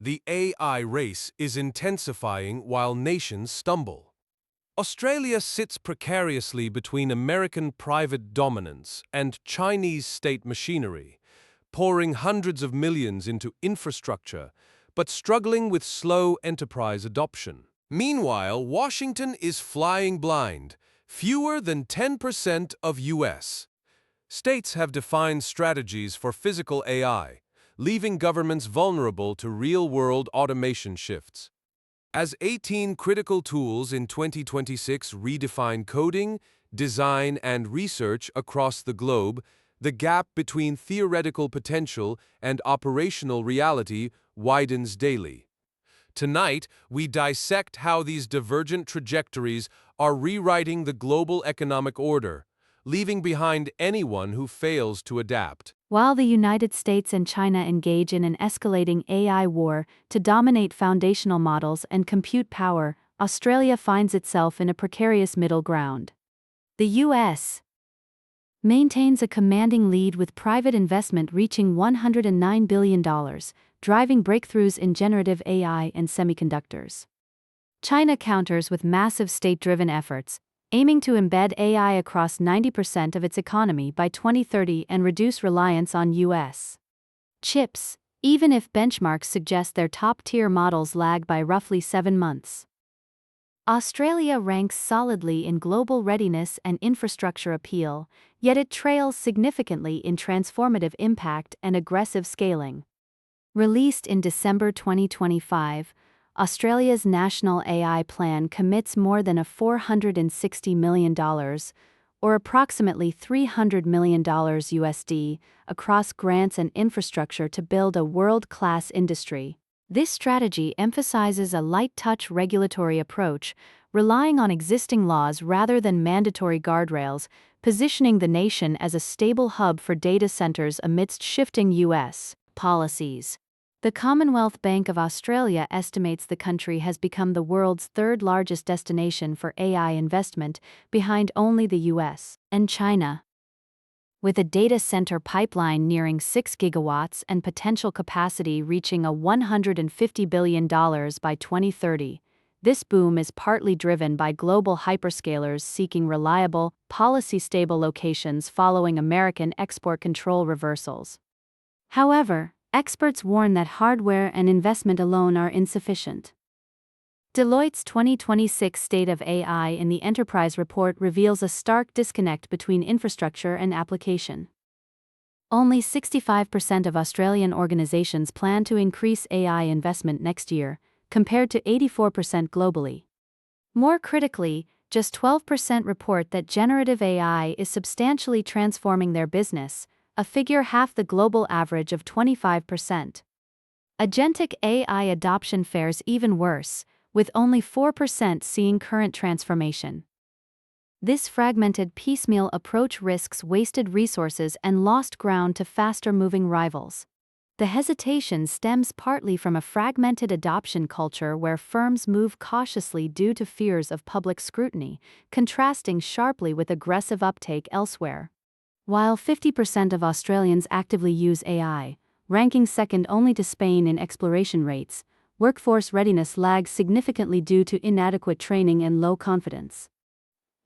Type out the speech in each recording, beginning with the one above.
The AI race is intensifying while nations stumble. Australia sits precariously between American private dominance and Chinese state machinery, pouring hundreds of millions into infrastructure, but struggling with slow enterprise adoption. Meanwhile, Washington is flying blind, fewer than 10% of U.S. States have defined strategies for physical AI, leaving governments vulnerable to real-world automation shifts. As 18 critical tools in 2026 redefine coding, design, and research across the globe, the gap between theoretical potential and operational reality widens daily. Tonight, we dissect how these divergent trajectories are rewriting the global economic order, leaving behind anyone who fails to adapt. While the United States and China engage in an escalating AI war to dominate foundational models and compute power, Australia finds itself in a precarious middle ground. The U.S. maintains a commanding lead with private investment reaching $109 billion, driving breakthroughs in generative AI and semiconductors. China counters with massive state-driven efforts, aiming to embed AI across 90% of its economy by 2030 and reduce reliance on U.S. chips, even if benchmarks suggest their top-tier models lag by roughly 7 months. Australia ranks solidly in global readiness and infrastructure appeal, yet it trails significantly in transformative impact and aggressive scaling. Released in December 2025, Australia's National AI Plan commits more than $460 million, or approximately $300 million USD, across grants and infrastructure to build a world-class industry. This strategy emphasizes a light-touch regulatory approach, relying on existing laws rather than mandatory guardrails, positioning the nation as a stable hub for data centers amidst shifting U.S. policies. The Commonwealth Bank of Australia estimates the country has become the world's third-largest destination for AI investment, behind only the US and China. With a data center pipeline nearing 6 gigawatts and potential capacity reaching a $150 billion by 2030, this boom is partly driven by global hyperscalers seeking reliable, policy-stable locations following American export control reversals. However, experts warn that hardware and investment alone are insufficient. Deloitte's 2026 State of AI in the Enterprise report reveals a stark disconnect between infrastructure and application. Only 65% of Australian organizations plan to increase AI investment next year, compared to 84% globally. More critically, just 12% report that generative AI is substantially transforming their business, a figure half the global average of 25%. Agentic AI adoption fares even worse, with only 4% seeing current transformation. This fragmented piecemeal approach risks wasted resources and lost ground to faster-moving rivals. The hesitation stems partly from a fragmented adoption culture where firms move cautiously due to fears of public scrutiny, contrasting sharply with aggressive uptake elsewhere. While 50% of Australians actively use AI, ranking second only to Spain in exploration rates, workforce readiness lags significantly due to inadequate training and low confidence.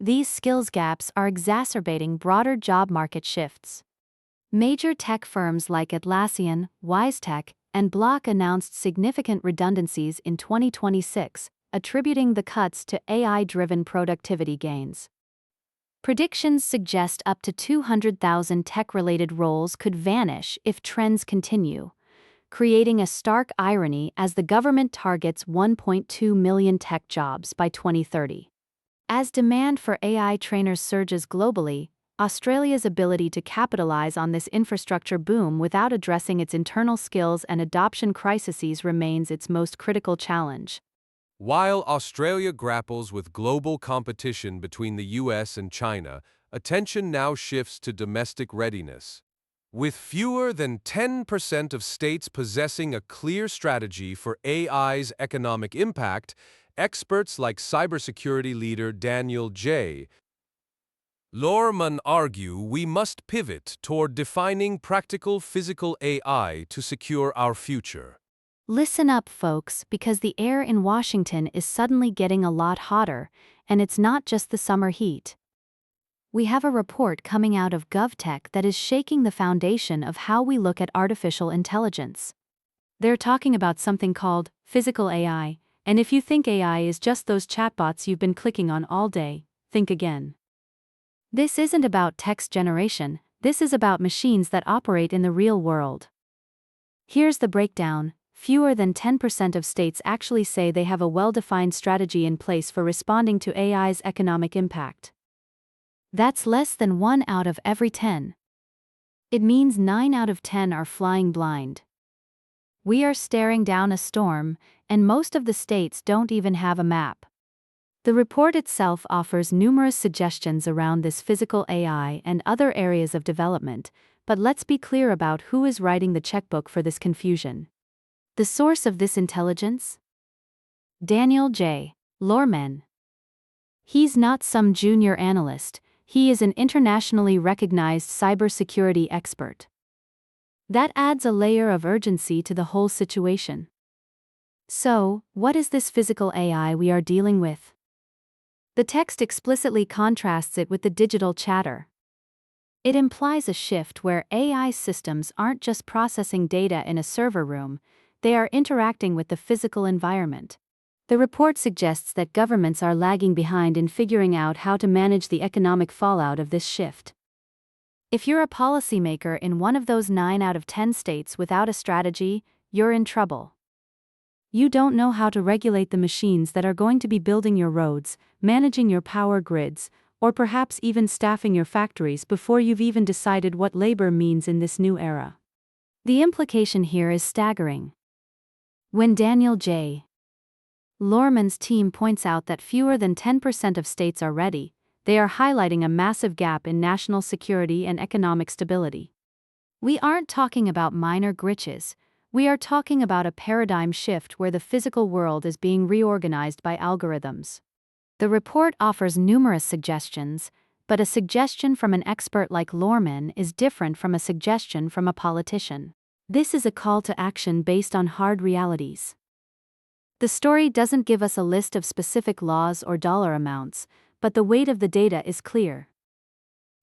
These skills gaps are exacerbating broader job market shifts. Major tech firms like Atlassian, WiseTech, and Block announced significant redundancies in 2026, attributing the cuts to AI-driven productivity gains. Predictions suggest up to 200,000 tech-related roles could vanish if trends continue, creating a stark irony as the government targets 1.2 million tech jobs by 2030. As demand for AI trainers surges globally, Australia's ability to capitalize on this infrastructure boom without addressing its internal skills and adoption crises remains its most critical challenge. While Australia grapples with global competition between the US and China, attention now shifts to domestic readiness. With fewer than 10% of states possessing a clear strategy for AI's economic impact, experts like cybersecurity leader Daniel J. Lohrmann argue we must pivot toward defining practical physical AI to secure our future. Listen up, folks, because the air in Washington is suddenly getting a lot hotter, and it's not just the summer heat. We have a report coming out of GovTech that is shaking the foundation of how we look at artificial intelligence. They're talking about something called physical AI, and if you think AI is just those chatbots you've been clicking on all day, think again. This isn't about text generation, this is about machines that operate in the real world. Here's the breakdown. Fewer than 10% of states actually say they have a well-defined strategy in place for responding to AI's economic impact. That's less than 1 out of every 10. It means 9 out of 10 are flying blind. We are staring down a storm, and most of the states don't even have a map. The report itself offers numerous suggestions around this physical AI and other areas of development, but let's be clear about who is writing the checkbook for this confusion. The source of this intelligence? Daniel J. Lohrmann. He's not some junior analyst, he is an internationally recognized cybersecurity expert. That adds a layer of urgency to the whole situation. So, what is this physical AI we are dealing with? The text explicitly contrasts it with the digital chatter. It implies a shift where AI systems aren't just processing data in a server room, they are interacting with the physical environment. The report suggests that governments are lagging behind in figuring out how to manage the economic fallout of this shift. If you're a policymaker in one of those 9 out of 10 states without a strategy, you're in trouble. You don't know how to regulate the machines that are going to be building your roads, managing your power grids, or perhaps even staffing your factories before you've even decided what labor means in this new era. The implication here is staggering. When Daniel J. Lohrmann's team points out that fewer than 10% of states are ready, they are highlighting a massive gap in national security and economic stability. We aren't talking about minor glitches, we are talking about a paradigm shift where the physical world is being reorganized by algorithms. The report offers numerous suggestions, but a suggestion from an expert like Lohrmann is different from a suggestion from a politician. This is a call to action based on hard realities. The story doesn't give us a list of specific laws or dollar amounts, but the weight of the data is clear.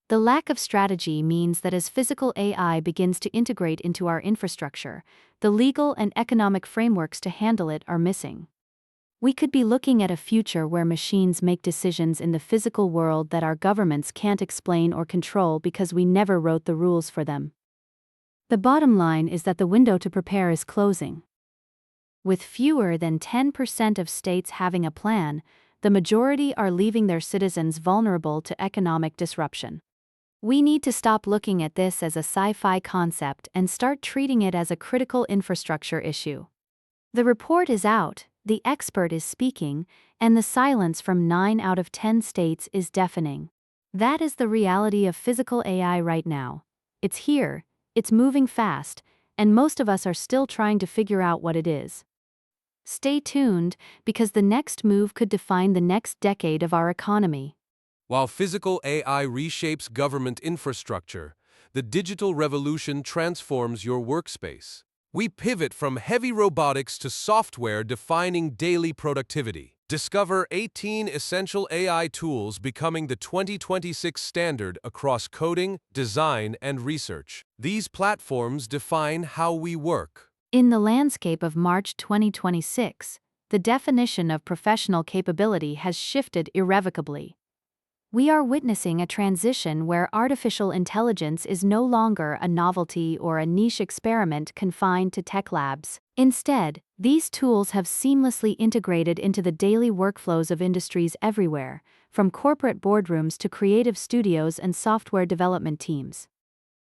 The lack of strategy means that as physical AI begins to integrate into our infrastructure, the legal and economic frameworks to handle it are missing. We could be looking at a future where machines make decisions in the physical world that our governments can't explain or control because we never wrote the rules for them. The bottom line is that the window to prepare is closing. With fewer than 10% of states having a plan, the majority are leaving their citizens vulnerable to economic disruption. We need to stop looking at this as a sci-fi concept and start treating it as a critical infrastructure issue. The report is out, the expert is speaking, and the silence from 9 out of 10 states is deafening. That is the reality of physical AI right now. It's here, it's moving fast, and most of us are still trying to figure out what it is. Stay tuned, because the next move could define the next decade of our economy. While physical AI reshapes government infrastructure, the digital revolution transforms your workspace. We pivot from heavy robotics to software defining daily productivity. Discover 18 essential AI tools becoming the 2026 standard across coding, design, and research. These platforms define how we work. In the landscape of March 2026, the definition of professional capability has shifted irrevocably. We are witnessing a transition where artificial intelligence is no longer a novelty or a niche experiment confined to tech labs. Instead, these tools have seamlessly integrated into the daily workflows of industries everywhere, from corporate boardrooms to creative studios and software development teams.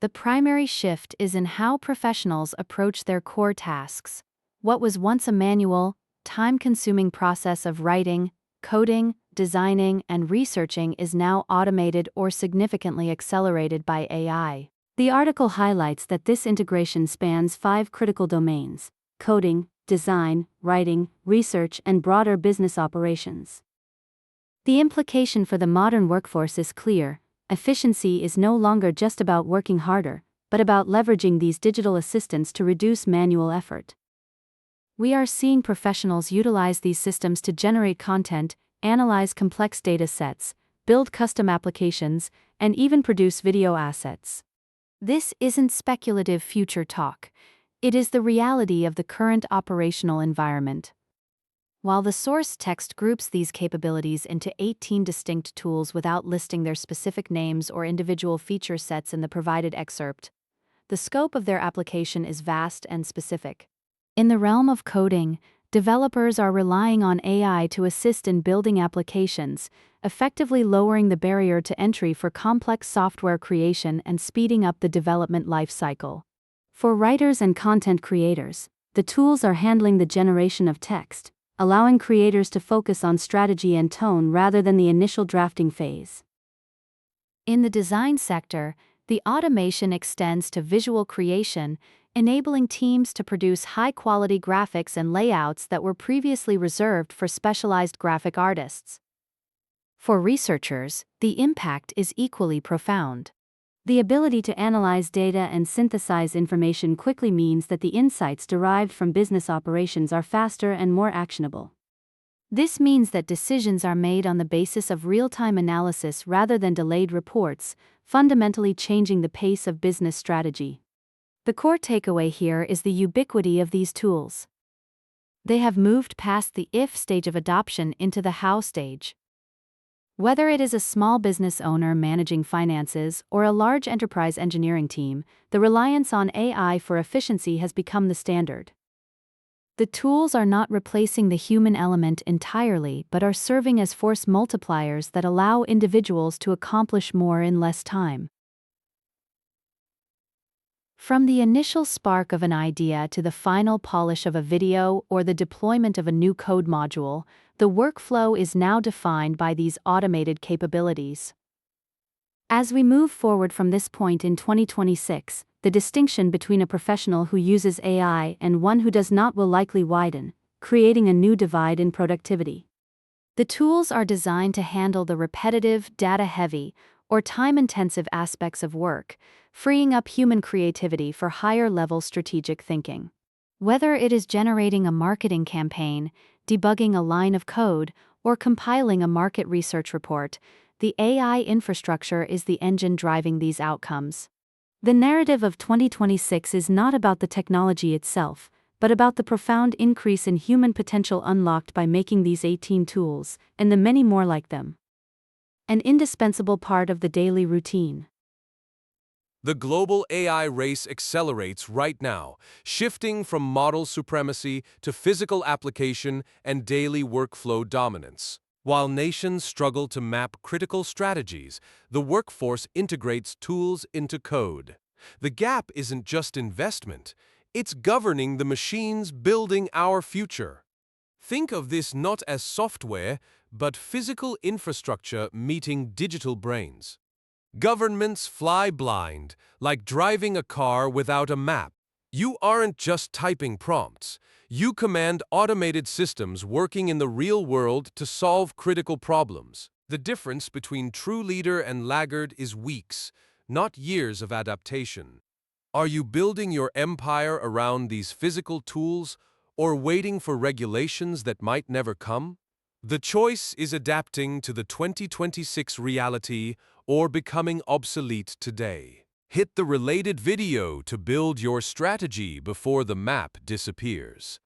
The primary shift is in how professionals approach their core tasks. What was once a manual, time-consuming process of writing, coding, designing, and researching is now automated or significantly accelerated by AI. The article highlights that this integration spans 5 critical domains: coding, design, writing, research, and broader business operations. The implication for the modern workforce is clear: efficiency is no longer just about working harder, but about leveraging these digital assistants to reduce manual effort. We are seeing professionals utilize these systems to generate content, analyze complex data sets, build custom applications, and even produce video assets. This isn't speculative future talk. It is the reality of the current operational environment. While the source text groups these capabilities into 18 distinct tools without listing their specific names or individual feature sets in the provided excerpt, the scope of their application is vast and specific. In the realm of coding, developers are relying on AI to assist in building applications, effectively lowering the barrier to entry for complex software creation and speeding up the development lifecycle. For writers and content creators, the tools are handling the generation of text, allowing creators to focus on strategy and tone rather than the initial drafting phase. In the design sector, the automation extends to visual creation, enabling teams to produce high-quality graphics and layouts that were previously reserved for specialized graphic artists. For researchers, the impact is equally profound. The ability to analyze data and synthesize information quickly means that the insights derived from business operations are faster and more actionable. This means that decisions are made on the basis of real-time analysis rather than delayed reports, fundamentally changing the pace of business strategy. The core takeaway here is the ubiquity of these tools. They have moved past the if stage of adoption into the how stage. Whether it is a small business owner managing finances or a large enterprise engineering team, the reliance on AI for efficiency has become the standard. The tools are not replacing the human element entirely but are serving as force multipliers that allow individuals to accomplish more in less time. From the initial spark of an idea to the final polish of a video or the deployment of a new code module, the workflow is now defined by these automated capabilities. As we move forward from this point in 2026, the distinction between a professional who uses AI and one who does not will likely widen, creating a new divide in productivity. The tools are designed to handle the repetitive, data-heavy, or time-intensive aspects of work, freeing up human creativity for higher-level strategic thinking. Whether it is generating a marketing campaign, debugging a line of code, or compiling a market research report, the AI infrastructure is the engine driving these outcomes. The narrative of 2026 is not about the technology itself, but about the profound increase in human potential unlocked by making these 18 tools, and the many more like them, an indispensable part of the daily routine. The global AI race accelerates right now, shifting from model supremacy to physical application and daily workflow dominance. While nations struggle to map critical strategies, the workforce integrates tools into code. The gap isn't just investment, it's governing the machines building our future. Think of this not as software, but physical infrastructure meeting digital brains. Governments fly blind, like driving a car without a map. You aren't just typing prompts. You command automated systems working in the real world to solve critical problems. The difference between true leader and laggard is weeks, not years of adaptation. Are you building your empire around these physical tools or waiting for regulations that might never come? The choice is adapting to the 2026 reality or becoming obsolete today. Hit the related video to build your strategy before the map disappears.